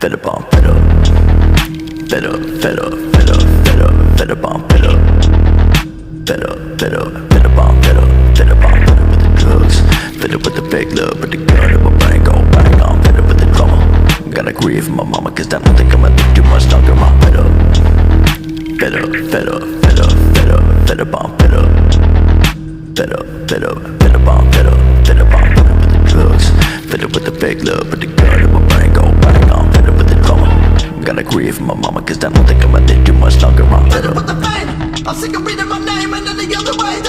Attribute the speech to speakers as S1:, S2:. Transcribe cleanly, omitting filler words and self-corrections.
S1: fed up on fed up, fed up, fed up, fed up, fed up, fed up on fed up, fed up, fed up, fed up on fed up, fed up on fed up with the drugs, fed up with the fake love, with the gun in my brain go bang on, fed up with the drama. Gotta grieve my mama, cause I don't think I'ma live too much longer. I'm fed up, fed up, fed up, fed up, fed up, fed up on fed up, fed up, fed up, fed up on fed up, fed up on fed up with the drugs, fed up with the fake love, with the gun in my brain go bang on, fed up with the drama. Gotta grieve my mama, cause I don't think I'ma live too much longer. I'm fed up
S2: with the pain, I'm sick of reading my name and any other way.